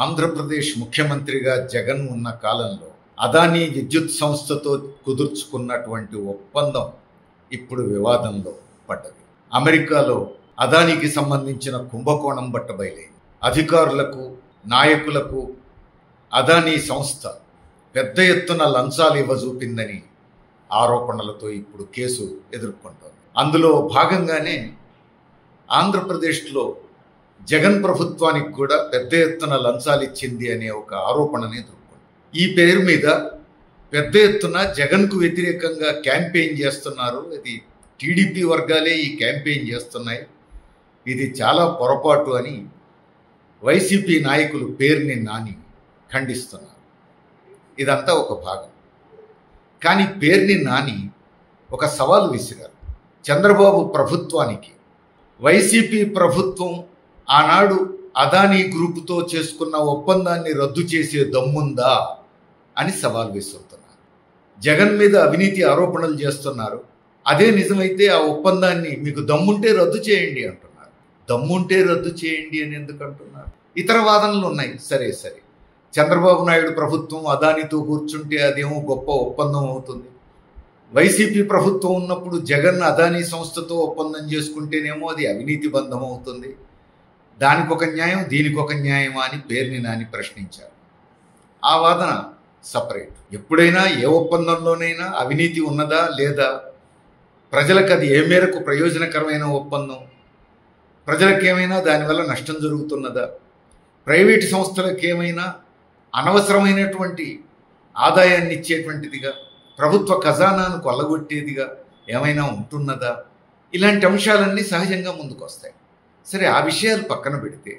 ఆంధ్రప్రదేశ్ ముఖ్యమంత్రిగా జగన్ ఉన్న కాలంలో అదానీ విద్యుత్ సంస్థతో కుదుర్చుకున్నటువంటి ఒప్పందం ఇప్పుడు వివాదంలో పడ్డది. అమెరికాలో అదానీకి సంబంధించిన కుంభకోణం బట్టబయలైంది. అధికారులకు, నాయకులకు అదానీ సంస్థ పెద్ద ఎత్తున లంచాలు ఇవ్వజూపిందని ఆరోపణలతో ఇప్పుడు కేసు ఎదుర్కొంటోంది. అందులో భాగంగానే ఆంధ్రప్రదేశ్లో జగన్ ప్రభుత్వానికి కూడా పెద్ద ఎత్తున లంచాలు ఇచ్చింది అనే ఒక ఆరోపణని ఎదుర్కొంది. ఈ పేరు మీద పెద్ద ఎత్తున జగన్కు వ్యతిరేకంగా క్యాంపెయిన్ చేస్తున్నారు. ఇది టీడీపీ వర్గాలే ఈ క్యాంపెయిన్ చేస్తున్నాయి. ఇది చాలా పొరపాటు అని వైసీపీ నాయకులు పేరుని నాని ఖండిస్తున్నారు. ఇదంతా ఒక భాగం. కానీ పేరుని నాని ఒక సవాలు విసిరారు. చంద్రబాబు ప్రభుత్వానికి వైసీపీ ప్రభుత్వం ఆనాడు అదానీ గ్రూపుతో చేసుకున్న ఒప్పందాన్ని రద్దు చేసే దమ్ముందా అని సవాల్ విసురుతున్నారు. జగన్ మీద అవినీతి ఆరోపణలు చేస్తున్నారు. అదే నిజమైతే ఆ ఒప్పందాన్ని మీకు దమ్ముంటే రద్దు చేయండి అంటున్నారు. దమ్ముంటే రద్దు చేయండి అని ఎందుకు అంటున్నారు? ఇతర వాదనలు ఉన్నాయి. సరే చంద్రబాబు నాయుడు ప్రభుత్వం అదానీతో కూర్చుంటే అదేమో గొప్ప ఒప్పందం అవుతుంది. వైసీపీ ప్రభుత్వం ఉన్నప్పుడు జగన్ అదానీ సంస్థతో ఒప్పందం చేసుకుంటేనేమో అది అవినీతి బంధం అవుతుంది. దానికి ఒక న్యాయం, దీనికి ఒక న్యాయమా అని పేరుని నాని ప్రశ్నించారు. ఆ వాదన సపరేట్. ఎప్పుడైనా ఏ ఒప్పందంలోనైనా అవినీతి ఉన్నదా లేదా, ప్రజలకు అది ఏ మేరకు ప్రయోజనకరమైన ఒప్పందం, ప్రజలకేమైనా దానివల్ల నష్టం జరుగుతున్నదా, ప్రైవేటు సంస్థలకు ఏమైనా అనవసరమైనటువంటి ఆదాయాన్ని ఇచ్చేటువంటిదిగా, ప్రభుత్వ ఖజానాను కొల్లగొట్టేదిగా ఏమైనా ఉంటున్నదా, ఇలాంటి అంశాలన్నీ సహజంగా ముందుకు వస్తాయి. సరే, ఆ విషయాలు పక్కన పెడితే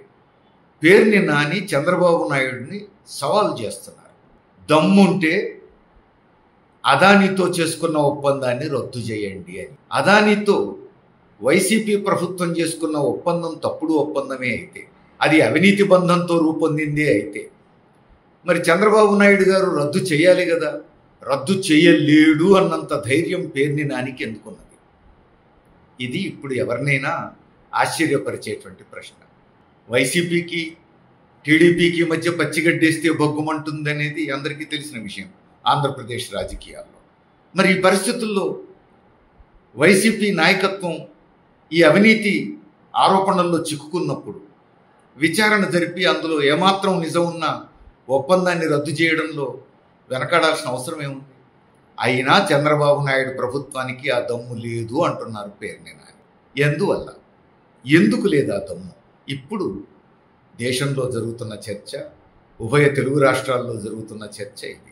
పేరుని నాని చంద్రబాబు నాయుడిని సవాల్ చేస్తున్నారు. దమ్ముంటే అదానీతో చేసుకున్న ఒప్పందాన్ని రద్దు చేయండి అని. అదానీతో వైసీపీ ప్రభుత్వం చేసుకున్న ఒప్పందం తప్పుడు ఒప్పందమే అయితే, అది అవినీతి బంధంతో రూపొందిందే అయితే, మరి చంద్రబాబు నాయుడు గారు రద్దు చేయాలి కదా. రద్దు చేయలేడు అన్నంత ధైర్యం పేరుని నానికి ఎందుకున్నది? ఇది ఇప్పుడు ఎవరినైనా ఆశ్చర్యపరిచేటువంటి ప్రశ్న. వైసీపీకి టీడీపీకి మధ్య పచ్చిగడ్డేస్తే బొగ్గుమంటుందనేది అందరికీ తెలిసిన విషయం ఆంధ్రప్రదేశ్ రాజకీయాల్లో. మరి ఈ పరిస్థితుల్లో వైసీపీ నాయకత్వం ఈ అవినీతి ఆరోపణల్లో చిక్కుకున్నప్పుడు విచారణ జరిపి అందులో ఏమాత్రం నిజం ఉన్న ఒప్పందాన్ని రద్దు చేయడంలో వెనకాడాల్సిన అవసరం ఏముంది? అయినా చంద్రబాబు నాయుడు ప్రభుత్వానికి ఆ దమ్ము లేదు అంటున్నారు పేరుని నాని. ఎందువల్ల? ఎందుకు లేదు ఆ దమ్ము? ఇప్పుడు దేశంలో జరుగుతున్న చర్చ, ఉభయ తెలుగు రాష్ట్రాల్లో జరుగుతున్న చర్చ ఇది.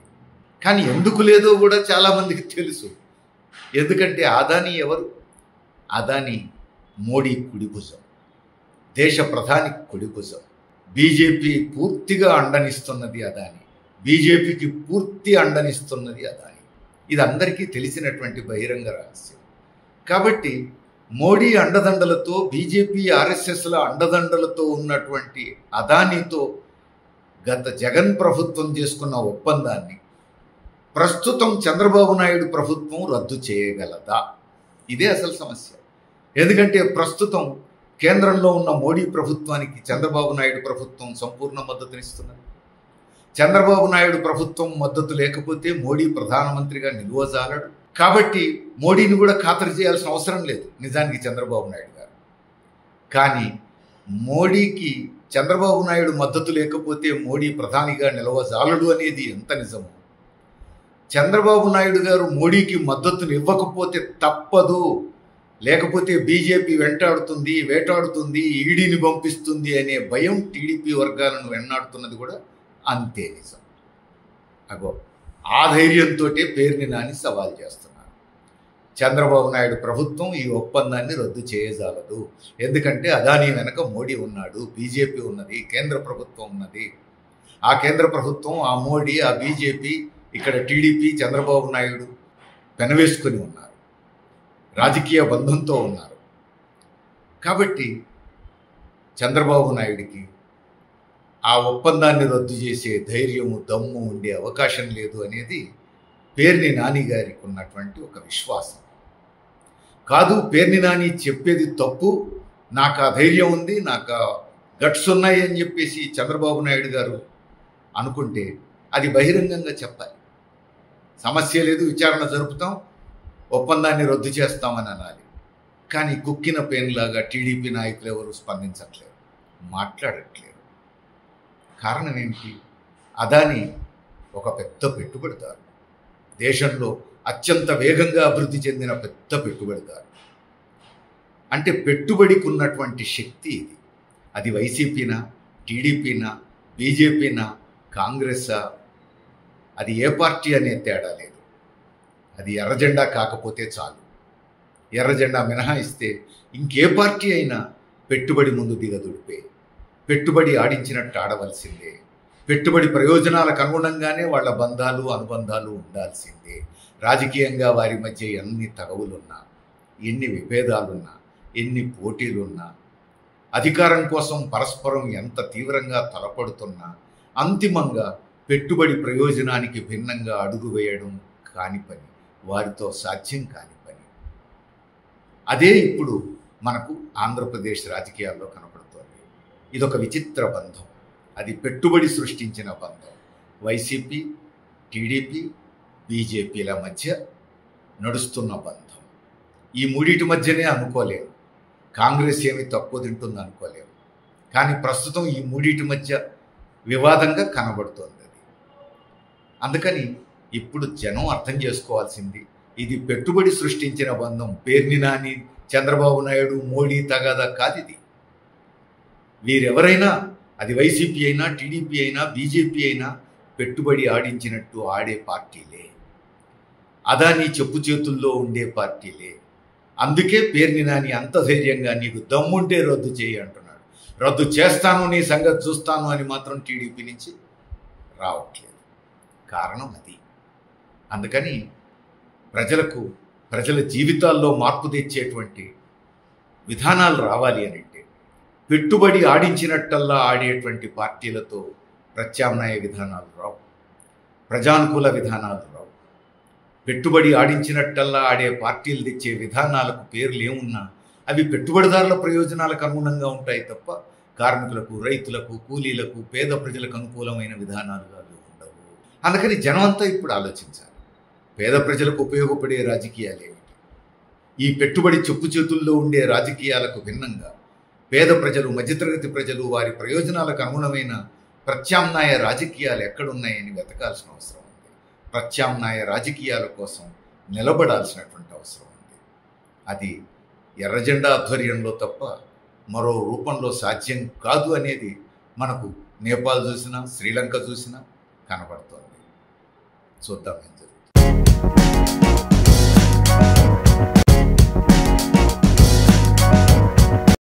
కానీ ఎందుకు లేదో కూడా చాలామందికి తెలుసు. ఎందుకంటే అదానీ ఎవరు? అదానీ మోడీ కుడిభుజం, దేశ ప్రధాని కుడిభుజం. బీజేపీ పూర్తిగా అండనిస్తున్నది అదానీ, బీజేపీకి పూర్తి అండనిస్తున్నది అదానీ. ఇది అందరికీ తెలిసినటువంటి బహిరంగ రహస్యం. కాబట్టి మోడీ అండదండలతో, బీజేపీ ఆర్ఎస్ఎస్ల అండదండలతో ఉన్నటువంటి అదానీతో గత జగన్ ప్రభుత్వం చేసుకున్న ఒప్పందాన్ని ప్రస్తుతం చంద్రబాబు నాయుడు ప్రభుత్వం రద్దు చేయగలదా? ఇదే అసలు సమస్య. ఎందుకంటే ప్రస్తుతం కేంద్రంలో ఉన్న మోడీ ప్రభుత్వానికి చంద్రబాబు నాయుడు ప్రభుత్వం సంపూర్ణ మద్దతునిస్తున్నది. చంద్రబాబు నాయుడు ప్రభుత్వం మద్దతు లేకపోతే మోడీ ప్రధానమంత్రిగా నిలువజాలడు. కాబట్టి మోడీని కూడా ఖాతరు చేయాల్సిన అవసరం లేదు నిజానికి చంద్రబాబు నాయుడు గారు. కానీ మోడీకి చంద్రబాబు నాయుడు మద్దతు లేకపోతే మోడీ ప్రధానిగా నిలవజాలడు అనేది ఎంత నిజమో, చంద్రబాబు నాయుడు గారు మోడీకి మద్దతును ఇవ్వకపోతే తప్పదు, లేకపోతే బీజేపీ వెంటాడుతుంది, వేటాడుతుంది, ఈడీని పంపిస్తుంది అనే భయం టీడీపీ వర్గాలను వెన్నాడుతున్నది కూడా అంతే నిజం. అగో ఆ ధైర్యంతో పేరుని నాని సవాల్ చేస్తున్నారు. చంద్రబాబు నాయుడు ప్రభుత్వం ఈ ఒప్పందాన్ని రద్దు చేయజాలదు. ఎందుకంటే అదానీ వెనక మోడీ ఉన్నాడు, బీజేపీ ఉన్నది, కేంద్ర ప్రభుత్వం ఉన్నది. ఆ కేంద్ర ప్రభుత్వం, ఆ మోడీ, ఆ బీజేపీ, ఇక్కడ టీడీపీ, చంద్రబాబు నాయుడు పెనవేసుకొని ఉన్నారు, రాజకీయ బంధంతో ఉన్నారు. కాబట్టి చంద్రబాబు నాయుడికి ఆ ఒప్పందాన్ని రద్దు చేసే ధైర్యము, దమ్ము ఉండే అవకాశం లేదు అనేది పేర్ని నాని గారికి ఉన్నటువంటి ఒక విశ్వాసం. కాదు పేర్ని నాని చెప్పేది తప్పు, నాకు ఆ ధైర్యం ఉంది, నాకు గట్స్ ఉన్నాయి అని చెప్పేసి చంద్రబాబు నాయుడు గారు అనుకుంటే అది బహిరంగంగా చెప్పాలి. సమస్య లేదు, విచారణ జరుపుతాం, ఒప్పందాన్ని రద్దు చేస్తామని అనాలి. కానీ కుక్కిన పెన్లాగా టీడీపీ నాయకులు ఎవరు స్పందించట్లేరు, మాట్లాడట్లేరు. కారణం ఏంటి? అదాని ఒక పెద్ద పెట్టుబడిదారు, దేశంలో అత్యంత వేగంగా అభివృద్ధి చెందిన పెద్ద పెట్టుబడిదారు. అంటే పెట్టుబడికి ఉన్నటువంటి శక్తి ఇది. అది వైసీపీనా, టీడీపీనా, బీజేపీనా, కాంగ్రెసా, అది ఏ పార్టీ అనే తేడా లేదు. అది ఎర్రజెండా కాకపోతే చాలు. ఎర్రజెండా మినహాయిస్తే ఇంకే పార్టీ అయినా పెట్టుబడి ముందు దిగదుడిపే. పెట్టుబడి ఆడించినట్టు ఆడవలసిందే. పెట్టుబడి ప్రయోజనాలకు అనుగుణంగానే వాళ్ళ బంధాలు అనుబంధాలు ఉండాల్సిందే. రాజకీయంగా వారి మధ్య ఎన్ని తగవులున్నా, ఎన్ని విభేదాలున్నా, ఎన్ని పోటీలున్నా, అధికారం కోసం పరస్పరం ఎంత తీవ్రంగా తలపడుతున్నా, అంతిమంగా పెట్టుబడి ప్రయోజనానికి భిన్నంగా అడుగు వేయడం కాని పని, వారితో సాధ్యం కాని పని. అదే ఇప్పుడు మనకు ఆంధ్రప్రదేశ్ రాజకీయాల్లో కనపడుతోంది. ఇదొక విచిత్ర బంధం. అది పెట్టుబడి సృష్టించిన బంధం. వైసీపీ, టీడీపీ, బీజేపీల మధ్య నడుస్తున్న బంధం. ఈ మూడింటి మధ్యనే అనుకోలేము. కాంగ్రెస్ ఏమి తక్కువ తింటుంది అనుకోలేము. కానీ ప్రస్తుతం ఈ మూడింటి మధ్య వివాదంగా కనబడుతోంది అది. అందుకని ఇప్పుడు జనం అర్థం చేసుకోవాల్సింది, ఇది పెట్టుబడి సృష్టించిన బంధం. పేర్ని నాని, చంద్రబాబు నాయుడు, మోడీ తగాదా కాదు ఇది. వీరెవరైనా, అది వైసీపీ అయినా, టీడీపీ అయినా, బీజేపీ అయినా, పెట్టుబడి ఆడించినట్టు ఆడే పార్టీలే. అదాని చెప్పు చేతుల్లో ఉండే పార్టీలే. అందుకే పేర్ని నాని అంత ధైర్యంగా నీకు దమ్ముంటే రద్దు చేయి అంటున్నాడు. రద్దు చేస్తాను, నీ సంగతి చూస్తాను అని మాత్రం టీడీపీ నుంచి రావట్లేదు. కారణం అది. అందుకని ప్రజల జీవితాల్లో మార్పు తెచ్చేటువంటి విధానాలు రావాలి అని అంటే పెట్టుబడి ఆడించినట్టల్లా ఆడేటువంటి పార్టీలతో ప్రత్యామ్నాయ విధానాలు రావు, ప్రజానుకూల విధానాలు రావు. పెట్టుబడి ఆడించినట్టల్లా ఆడే పార్టీలు తెచ్చే విధానాలకు పేర్లు ఏమున్నా అవి పెట్టుబడిదారుల ప్రయోజనాలకు అనుగుణంగా ఉంటాయి తప్ప కార్మికులకు, రైతులకు, కూలీలకు, పేద ప్రజలకు అనుకూలమైన విధానాలుగా ఉండవు. అందుకని జనం అంతా ఇప్పుడు ఆలోచించాలి, పేద ప్రజలకు ఉపయోగపడే రాజకీయాలు ఏమిటి? ఈ పెట్టుబడి చెప్పు చేతుల్లో ఉండే రాజకీయాలకు భిన్నంగా పేద ప్రజలు, మధ్యతరగతి ప్రజలు, వారి ప్రయోజనాలకు అనుగుణమైన ప్రత్యామ్నాయ రాజకీయాలు ఎక్కడున్నాయని వెతకాల్సిన అవసరం ఉంది. ప్రత్యామ్నాయ రాజకీయాల కోసం నిలబడాల్సినటువంటి అవసరం ఉంది. అది ఎర్రజెండా ఆధ్వర్యంలో తప్ప మరో రూపంలో సాధ్యం కాదు అనేది మనకు నేపాల్ చూసినా, శ్రీలంక చూసినా కనబడుతోంది. చూద్దాం ఏం జరుగుతుంది.